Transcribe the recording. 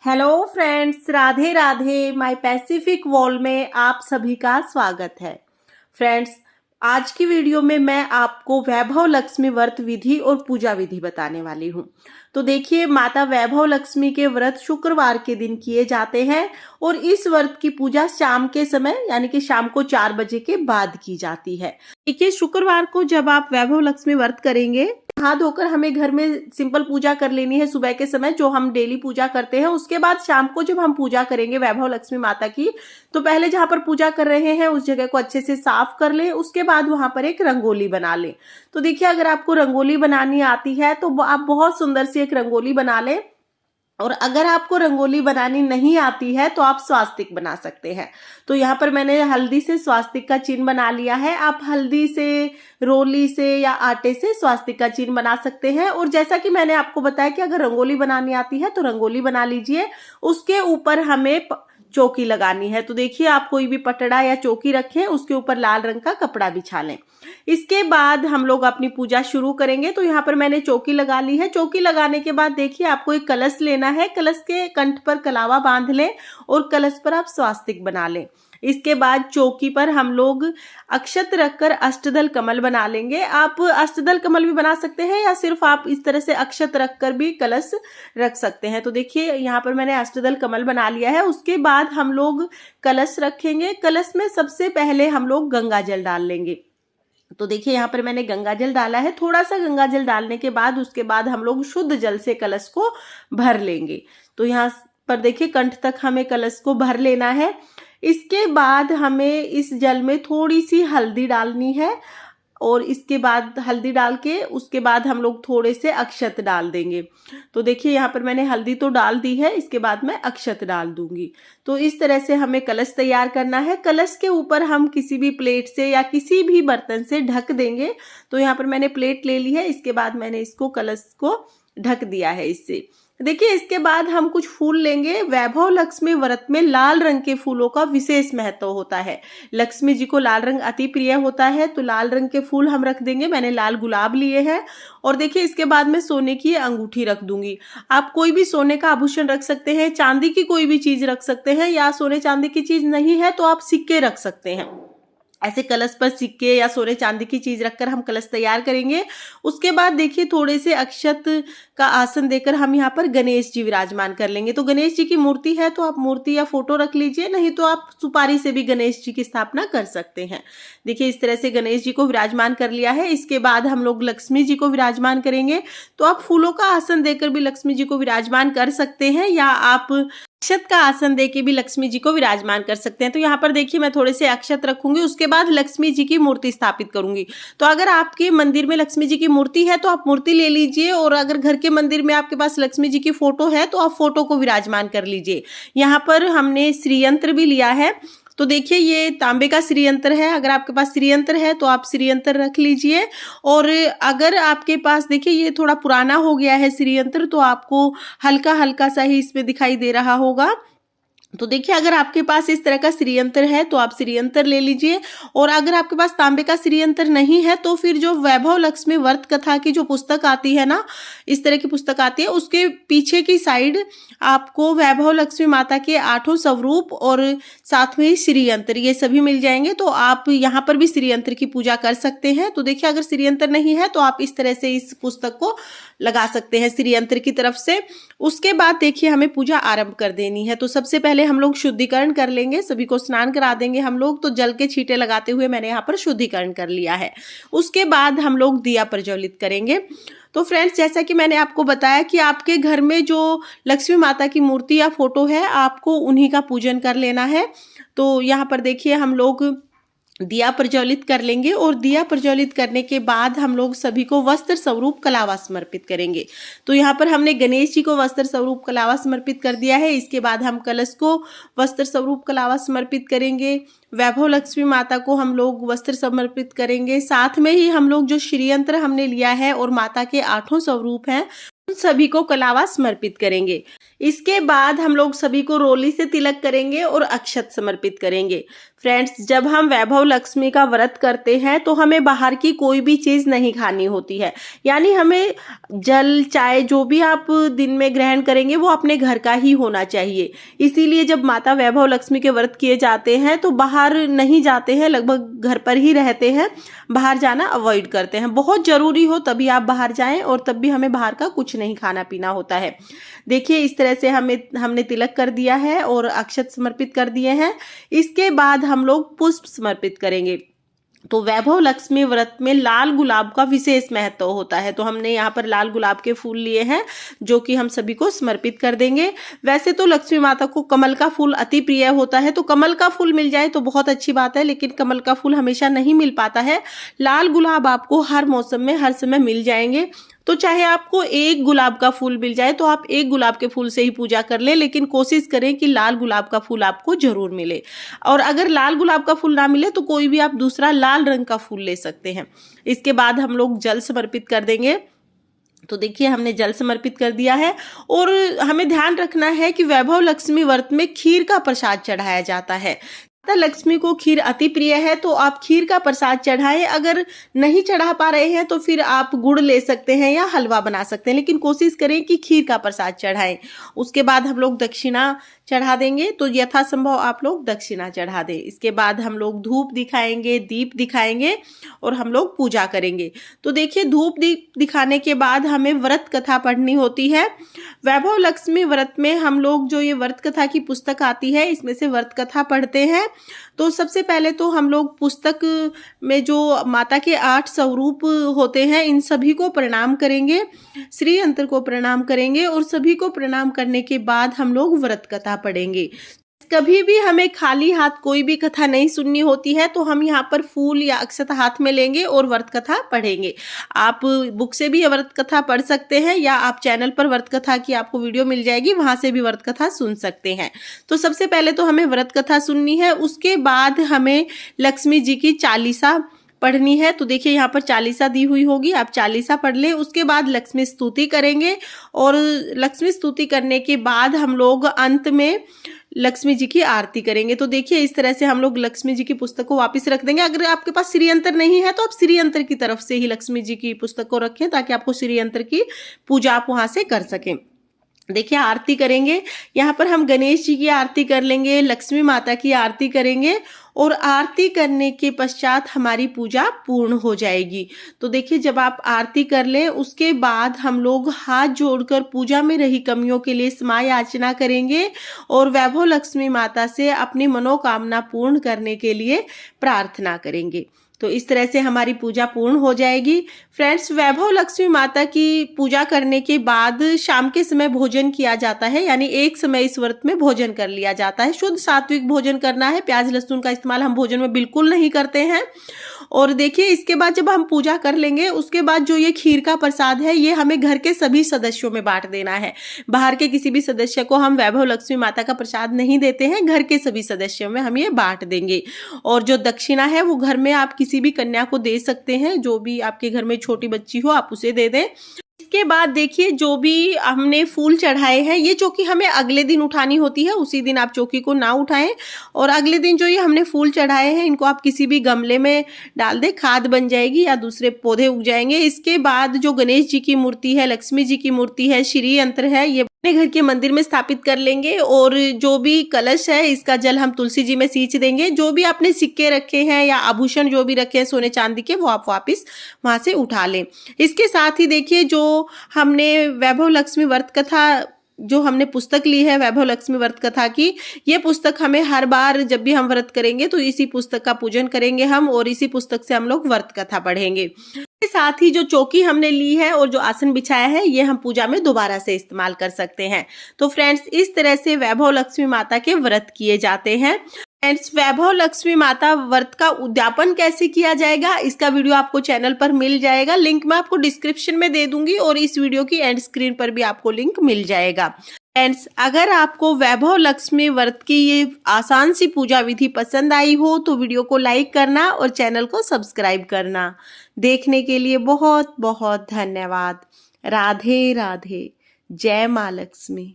Hello friends, Radhe Radhe. My Pacific wall में आप सभी का स्वागत है। फ्रेंड्स, आज की वीडियो में मैं आपको वैभव लक्ष्मी व्रत विधि और पूजा विधि बताने वाली हूँ। तो देखिए, माता वैभव लक्ष्मी के व्रत शुक्रवार के दिन किए जाते हैं और इस व्रत की पूजा शाम के समय यानी कि शाम को 4 बजे के बाद की जाती है। देखिए, शुक्रवार को जब आप वैभव लक्ष्मी व्रत करेंगे, हाथ धोकर हमें घर में सिंपल पूजा कर लेनी है सुबह के समय, जो हम डेली पूजा करते हैं। उसके बाद शाम को जब हम पूजा करेंगे वैभव लक्ष्मी माता की, तो पहले जहां पर पूजा कर रहे हैं उस जगह को अच्छे से साफ कर लें। उसके बाद वहां पर एक रंगोली बना लें। तो देखिए, अगर आपको रंगोली बनानी आती है तो आप बहुत सुंदर सी एक रंगोली बना लें, और अगर आपको रंगोली बनानी नहीं आती है तो आप स्वास्तिक बना सकते हैं। तो यहाँ पर मैंने हल्दी से स्वास्तिक का चिन्ह बना लिया है। आप हल्दी से, रोली से या आटे से स्वास्तिक का चिन्ह बना सकते हैं। और जैसा कि मैंने आपको बताया कि अगर रंगोली बनानी आती है तो रंगोली बना लीजिए। उसके ऊपर हमें चौकी लगानी है। तो देखिए, आप कोई भी पटड़ा या चौकी रखें, उसके ऊपर लाल रंग का कपड़ा बिछा लें। इसके बाद हम लोग अपनी पूजा शुरू करेंगे। तो यहाँ पर मैंने चौकी लगा ली है। चौकी लगाने के बाद देखिए, आपको एक कलश लेना है। कलश के कंठ पर कलावा बांध लें और कलश पर आप स्वास्तिक बना लें। इसके बाद चौकी पर हम लोग अक्षत रखकर अष्टदल कमल बना लेंगे। आप अष्टदल कमल भी बना सकते हैं या सिर्फ आप इस तरह से अक्षत रखकर भी कलश रख सकते हैं। तो देखिए, यहाँ पर मैंने अष्टदल कमल बना लिया है। उसके बाद हम लोग कलश रखेंगे। कलश में सबसे पहले हम लोग गंगा जल डाल लेंगे। तो देखिए, यहाँ पर मैंने गंगा जल डाला है। थोड़ा सा गंगा जल डालने के बाद उसके बाद हम लोग शुद्ध जल से कलश को भर लेंगे। तो यहाँ पर देखिए, कंठ तक हमें कलश को भर लेना है। इसके बाद हमें इस जल में थोड़ी सी हल्दी डालनी है, और इसके बाद हल्दी डाल के उसके बाद हम लोग थोड़े से अक्षत डाल देंगे। तो देखिए, यहाँ पर मैंने हल्दी तो डाल दी है, इसके बाद मैं अक्षत डाल दूंगी। तो इस तरह से हमें कलश तैयार करना है। कलश के ऊपर हम किसी भी प्लेट से या किसी भी बर्तन से ढक देंगे। तो यहाँ पर मैंने प्लेट ले ली है। इसके बाद मैंने इसको कलश को ढक दिया है इससे। देखिए, इसके बाद हम कुछ फूल लेंगे। वैभव लक्ष्मी व्रत में लाल रंग के फूलों का विशेष महत्व होता है। लक्ष्मी जी को लाल रंग अति प्रिय होता है, तो लाल रंग के फूल हम रख देंगे। मैंने लाल गुलाब लिए हैं। और देखिए, इसके बाद मैं सोने की अंगूठी रख दूंगी। आप कोई भी सोने का आभूषण रख सकते हैं, चांदी की कोई भी चीज रख सकते हैं, या सोने चांदी की चीज नहीं है तो आप सिक्के रख सकते हैं। ऐसे कलश पर सिक्के या सोने चांदी की चीज रखकर हम कलश तैयार करेंगे। उसके बाद देखिए, थोड़े से अक्षत का आसन देकर हम यहाँ पर गणेश जी विराजमान कर लेंगे। तो गणेश जी की मूर्ति है तो आप मूर्ति या फोटो रख लीजिए, नहीं तो आप सुपारी से भी गणेश जी की स्थापना कर सकते हैं। देखिए, इस तरह से गणेश जी को विराजमान कर लिया है। इसके बाद हम लोग लक्ष्मी जी को विराजमान करेंगे। तो आप फूलों का आसन देकर भी लक्ष्मी जी को विराजमान कर सकते हैं, या आप अक्षत का आसन देके भी लक्ष्मी जी को विराजमान कर सकते हैं। तो यहाँ पर देखिए, मैं थोड़े से अक्षत रखूंगी, उसके बाद लक्ष्मी जी की मूर्ति स्थापित करूंगी। तो अगर आपके मंदिर में लक्ष्मी जी की मूर्ति है तो आप मूर्ति ले लीजिए, और अगर घर के मंदिर में आपके पास लक्ष्मी जी की फोटो है तो आप फोटो को विराजमान कर लीजिए। यहाँ पर हमने श्रीयंत्र भी लिया है। तो देखिए, ये तांबे का श्रीयंत्र है। अगर आपके पास श्रीयंत्र है तो आप श्रीयंत्र रख लीजिए। और अगर आपके पास, देखिए ये थोड़ा पुराना हो गया है श्रीयंत्र, तो आपको हल्का हल्का सा ही इसमें दिखाई दे रहा होगा। तो देखिए, अगर आपके पास इस तरह का श्रीयंत्र है तो आप श्रीयंत्र ले लीजिए। और अगर आपके पास तांबे का श्रीयंत्र नहीं है तो फिर जो वैभव लक्ष्मी व्रत कथा की जो पुस्तक आती है ना, इस तरह की पुस्तक आती है, उसके पीछे की साइड आपको वैभव लक्ष्मी माता के 8 स्वरूप और साथ में श्रीयंत्र, ये सभी मिल जाएंगे। तो आप यहाँ पर भी श्रीयंत्र की पूजा कर सकते हैं। तो देखिए, अगर श्रीयंत्र नहीं है तो आप इस तरह से इस पुस्तक को लगा सकते हैं श्रीयंत्र की तरफ से। उसके बाद देखिए, हमें पूजा आरंभ कर देनी है। तो सबसे पहले हम लोग शुद्धिकरण कर लेंगे। सभी को स्नान करा देंगे हम लोग। तो जल के छींटे लगाते हुए मैंने यहाँ पर शुद्धिकरण कर लिया है। उसके बाद हम लोग दिया प्रज्वलित करेंगे। तो फ्रेंड्स, जैसा कि मैंने आपको बताया कि आपके घर में जो लक्ष्मी माता की मूर्ति या फोटो है, आपको उन्हीं का पूजन कर लेना है। तो यहाँ पर देखिए, हम लोग दिया प्रज्वलित कर लेंगे। और दिया प्रज्वलित करने के बाद हम लोग सभी को वस्त्र स्वरूप कलावा समर्पित करेंगे। तो यहाँ पर हमने गणेश जी को वस्त्र स्वरूप कलावा समर्पित कर दिया है। इसके बाद हम कलश को वस्त्र स्वरूप कलावा समर्पित करेंगे। वैभव लक्ष्मी माता को हम लोग वस्त्र समर्पित करेंगे। साथ में ही हम लोग जो श्रीयंत्र हमने लिया है और माता के 8 स्वरूप हैं, उन सभी को कलावा समर्पित करेंगे। इसके बाद हम लोग सभी को रोली से तिलक करेंगे और अक्षत समर्पित करेंगे। फ्रेंड्स, जब हम वैभव लक्ष्मी का व्रत करते हैं तो हमें बाहर की कोई भी चीज़ नहीं खानी होती है। यानी हमें जल, चाय जो भी आप दिन में ग्रहण करेंगे वो अपने घर का ही होना चाहिए। इसीलिए जब माता वैभव लक्ष्मी के व्रत किए जाते हैं तो बाहर नहीं जाते हैं, लगभग घर पर ही रहते हैं, बाहर जाना अवॉइड करते हैं। बहुत ज़रूरी हो तभी आप बाहर जाएं, और तब भी हमें बाहर का कुछ नहीं खाना पीना होता है। देखिए इस तरह से हमने तिलक कर दिया है और अक्षत समर्पित कर दिए हैं। इसके बाद हम लोग पुष्प समर्पित करेंगे। तो वैभव लक्ष्मी व्रत में लाल गुलाब का विशेष महत्व होता है, तो हमने यहाँ पर लाल गुलाब के फूल लिए हैं जो कि हम सभी को समर्पित कर देंगे। वैसे तो लक्ष्मी माता को कमल का फूल अति प्रिय होता है, तो कमल का फूल मिल जाए तो बहुत अच्छी बात है, लेकिन कमल का फूल हमेशा नहीं मिल पाता है। लाल गुलाब आपको हर मौसम में हर समय मिल जाएंगे। तो चाहे आपको एक गुलाब का फूल मिल जाए तो आप एक गुलाब के फूल से ही पूजा कर ले, लेकिन कोशिश करें कि लाल गुलाब का फूल आपको जरूर मिले। और अगर लाल गुलाब का फूल ना मिले तो कोई भी आप दूसरा लाल रंग का फूल ले सकते हैं। इसके बाद हम लोग जल समर्पित कर देंगे। तो देखिए हमने जल समर्पित कर दिया है, और हमें ध्यान रखना है कि वैभव लक्ष्मी व्रत में खीर का प्रसाद चढ़ाया जाता है। माता लक्ष्मी को खीर अति प्रिय है, तो आप खीर का प्रसाद चढ़ाएं। अगर नहीं चढ़ा पा रहे हैं तो फिर आप गुड़ ले सकते हैं या हलवा बना सकते हैं, लेकिन कोशिश करें कि खीर का प्रसाद चढ़ाएं। उसके बाद हम लोग दक्षिणा चढ़ा देंगे, तो यथासंभव आप लोग दक्षिणा चढ़ा दें। इसके बाद हम लोग धूप दिखाएंगे, दीप दिखाएंगे और हम लोग पूजा करेंगे। तो देखिए धूप दीप दिखाने के बाद हमें व्रत कथा पढ़नी होती है। वैभव लक्ष्मी व्रत में हम लोग जो ये व्रत कथा की पुस्तक आती है इसमें से व्रत कथा पढ़ते हैं। तो सबसे पहले तो हम लोग पुस्तक में जो माता के 8 स्वरूप होते हैं इन सभी को प्रणाम करेंगे, श्री यंत्र को प्रणाम करेंगे, और सभी को प्रणाम करने के बाद हम लोग व्रत कथा पढ़ेंगे। कभी भी हमें खाली हाथ कोई भी कथा नहीं सुननी होती है, तो हम यहाँ पर फूल या अक्षत हाथ में लेंगे और व्रत कथा पढ़ेंगे। आप बुक से भी व्रत कथा पढ़ सकते हैं, या आप चैनल पर व्रत कथा की आपको वीडियो मिल जाएगी, वहां से भी व्रत कथा सुन सकते हैं। तो सबसे पहले तो हमें व्रत कथा सुननी है, उसके बाद हमें लक्ष्मी जी की चालीसा पढ़नी है। तो देखिए यहाँ पर चालीसा दी हुई होगी, आप चालीसा पढ़ लें। उसके बाद लक्ष्मी स्तुति करेंगे, और लक्ष्मी स्तुति करने के बाद हम लोग अंत में लक्ष्मी जी की आरती करेंगे। तो देखिए इस तरह से हम लोग लक्ष्मी जी की पुस्तक को वापस रख देंगे। अगर आपके पास श्री यंत्र नहीं है तो आप श्री यंत्र की तरफ से ही लक्ष्मी जी की पुस्तक को रखें, ताकि आपको श्री यंत्र की पूजा आप वहां से कर सकें। देखिए आरती करेंगे, यहाँ पर हम गणेश जी की आरती कर लेंगे, लक्ष्मी माता की आरती करेंगे, और आरती करने के पश्चात हमारी पूजा पूर्ण हो जाएगी। तो देखिए जब आप आरती कर लें उसके बाद हम लोग हाथ जोड़कर पूजा में रही कमियों के लिए क्षमा याचना करेंगे, और वैभव लक्ष्मी माता से अपनी मनोकामना पूर्ण करने के लिए प्रार्थना करेंगे। तो इस तरह से हमारी पूजा पूर्ण हो जाएगी। फ्रेंड्स, वैभव लक्ष्मी माता की पूजा करने के बाद शाम के समय भोजन किया जाता है, यानी एक समय इस व्रत में भोजन कर लिया जाता है। शुद्ध सात्विक भोजन करना है, प्याज लहसुन का इस्तेमाल हम भोजन में बिल्कुल नहीं करते हैं। और देखिए इसके बाद जब हम पूजा कर लेंगे उसके बाद जो ये खीर का प्रसाद है ये हमें घर के सभी सदस्यों में बांट देना है। बाहर के किसी भी सदस्य को हम वैभव लक्ष्मी माता का प्रसाद नहीं देते हैं, घर के सभी सदस्यों में हम ये बांट देंगे। और जो दक्षिणा है वो घर में आप किसी भी कन्या को दे सकते हैं, जो भी आपके घर में छोटी बच्ची हो आप उसे दे दें। इसके बाद देखिए जो भी हमने फूल चढ़ाए हैं ये चौकी हमें अगले दिन उठानी होती है, उसी दिन आप चौकी को ना उठाएं। और अगले दिन जो ये हमने फूल चढ़ाए हैं इनको आप किसी भी गमले में डाल दें, खाद बन जाएगी या दूसरे पौधे उग जाएंगे। इसके बाद जो गणेश जी की मूर्ति है, लक्ष्मी जी की मूर्ति है, श्री यंत्र है, ये अपने घर के मंदिर में स्थापित कर लेंगे। और जो भी कलश है इसका जल हम तुलसी जी में सींच देंगे। जो भी आपने सिक्के रखे हैं या आभूषण जो भी रखे हैं सोने चांदी के, वो आप वापस वहां से उठा लें। इसके साथ ही देखिए जो हमने वैभव लक्ष्मी व्रत कथा जो हमने पुस्तक ली है वैभव लक्ष्मी व्रत कथा की, ये पुस्तक हमें हर बार जब भी हम व्रत करेंगे तो इसी पुस्तक का पूजन करेंगे हम, और इसी पुस्तक से हम लोग व्रत कथा पढ़ेंगे। इसके साथ ही जो चौकी हमने ली है और जो आसन बिछाया है ये हम पूजा में दोबारा से इस्तेमाल कर सकते हैं। तो फ्रेंड्स, इस तरह से वैभव लक्ष्मी माता के व्रत किए जाते हैं। फ्रेंड्स, वैभव लक्ष्मी माता व्रत का उद्यापन कैसे किया जाएगा इसका वीडियो आपको चैनल पर मिल जाएगा, लिंक मैं आपको डिस्क्रिप्शन में दे दूंगी, और इस वीडियो की एंड स्क्रीन पर भी आपको लिंक मिल जाएगा। फ्रेंड्स, अगर आपको वैभव लक्ष्मी व्रत की ये आसान सी पूजा विधि पसंद आई हो तो वीडियो को लाइक करना और चैनल को सब्सक्राइब करना। देखने के लिए बहुत बहुत धन्यवाद। राधे राधे। जय मां लक्ष्मी।